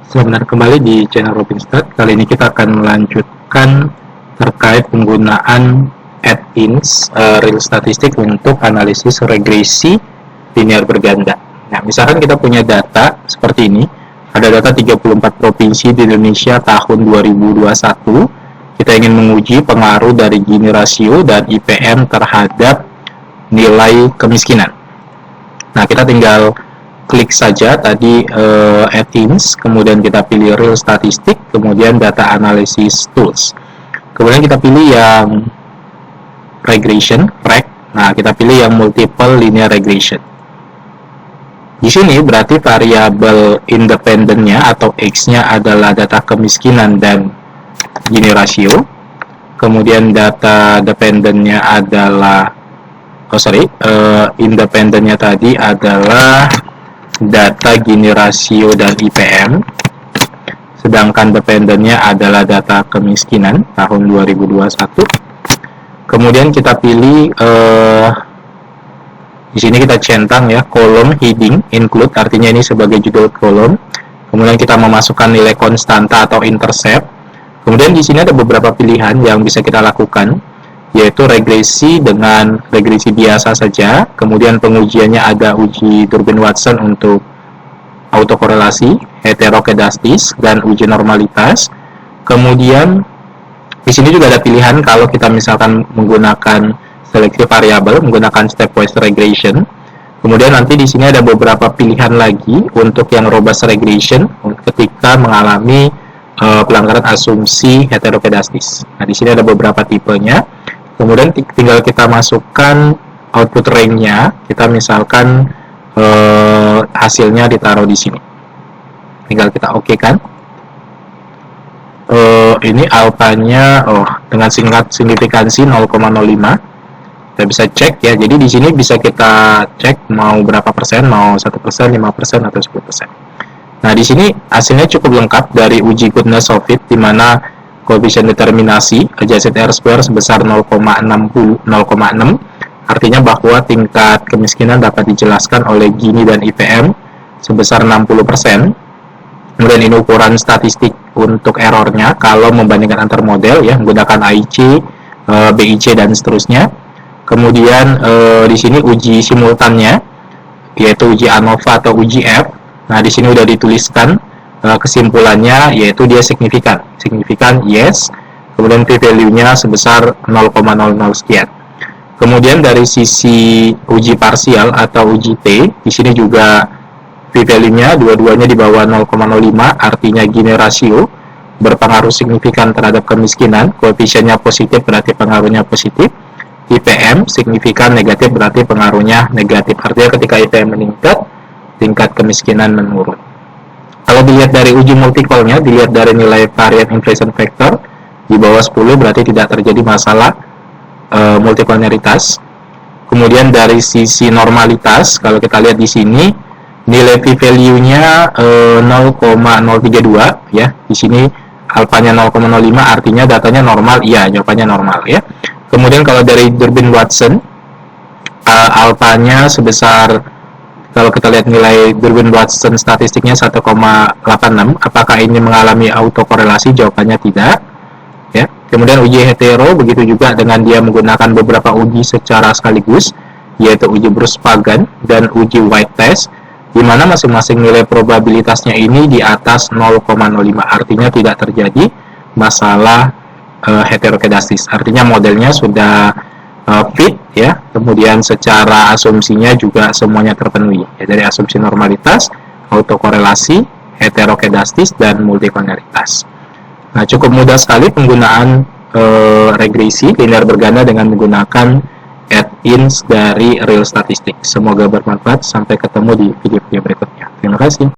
Selamat kembali di channel Robinstat. Kali ini kita akan melanjutkan terkait penggunaan add-ins real statistik untuk analisis regresi linear berganda. Nah, misalkan kita punya data seperti ini, ada data 34 provinsi di Indonesia tahun 2021. Kita ingin menguji pengaruh dari Gini rasio dan IPM terhadap nilai kemiskinan. Nah, kita tinggal klik saja tadi add-ins, kemudian kita pilih real statistik, kemudian data analysis tools. Kemudian kita pilih yang regression, reg. Nah, kita pilih yang multiple linear regression. Di sini berarti variabel independennya atau X-nya adalah data kemiskinan dan Gini rasio. Kemudian data dependennya adalah independennya tadi adalah data Gini rasio dan IPM, sedangkan dependennya adalah data kemiskinan tahun 2021. Kemudian kita pilih di sini kita centang ya kolom heading include, artinya ini sebagai judul kolom. Kemudian kita memasukkan nilai konstanta atau intercept. Kemudian di sini ada beberapa pilihan yang bisa kita lakukan, yaitu regresi dengan regresi biasa saja. Kemudian pengujiannya ada uji Durbin-Watson untuk autokorelasi, heterokedastis, dan uji normalitas. Kemudian di sini juga ada pilihan kalau kita misalkan menggunakan seleksi variabel, menggunakan stepwise regression. Kemudian nanti di sini ada beberapa pilihan lagi untuk yang robust regression ketika mengalami pelanggaran asumsi heterokedastis. Nah, di sini ada beberapa tipenya. Kemudian tinggal kita masukkan output range-nya, kita misalkan hasilnya ditaruh di sini. Tinggal kita oke kan. Ini alfanya dengan signifikansi 0,05. Kita bisa cek ya. Jadi di sini bisa kita cek mau berapa persen, mau 1%, 5%, atau 10%. Nah, di sini hasilnya cukup lengkap dari uji goodness of fit, di mana koefisien determinasi adjusted R-square sebesar 0,6, artinya bahwa tingkat kemiskinan dapat dijelaskan oleh Gini dan IPM sebesar 60%. Kemudian ini ukuran statistik untuk errornya kalau membandingkan antar model ya, menggunakan AIC, BIC, dan seterusnya. Kemudian di sini uji simultannya, yaitu uji ANOVA atau uji F. Nah, di sini udah dituliskan kesimpulannya, yaitu dia signifikan yes. Kemudian p-value-nya sebesar 0,00 sekian. Kemudian dari sisi uji parsial atau uji T, di sini juga p-value-nya dua-duanya di bawah 0,05, artinya Gini rasio berpengaruh signifikan terhadap kemiskinan. Koefisiennya positif berarti pengaruhnya positif. IPM signifikan negatif berarti pengaruhnya negatif. Artinya ketika IPM meningkat, tingkat kemiskinan menurun. Kalau dilihat dari uji multiple-nya, dilihat dari nilai varian inflation factor di bawah 10 berarti tidak terjadi masalah multipolaritas. Kemudian dari sisi normalitas, kalau kita lihat di sini nilai p-value-nya 0,032 ya. Di sini alfanya 0,05, artinya datanya normal. Iya, jawabannya normal ya. Kemudian kalau dari Durbin-Watson, alfanya sebesar, kalau kita lihat nilai Durbin-Watson statistiknya 1,86, apakah ini mengalami autokorelasi? Jawabannya tidak. Ya. Kemudian uji hetero begitu juga dengan dia menggunakan beberapa uji secara sekaligus, yaitu uji Bruce-Pagan dan uji White test, di mana masing-masing nilai probabilitasnya ini di atas 0,05, artinya tidak terjadi masalah heterokedastis. Artinya modelnya sudah fit ya. Kemudian secara asumsinya juga semuanya terpenuhi ya, dari asumsi normalitas, autokorelasi, heterokedastis, dan multikolaritas. Nah, cukup mudah sekali penggunaan regresi linear berganda dengan menggunakan add-ins dari real statistik. Semoga bermanfaat. Sampai ketemu di video-video berikutnya. Terima kasih.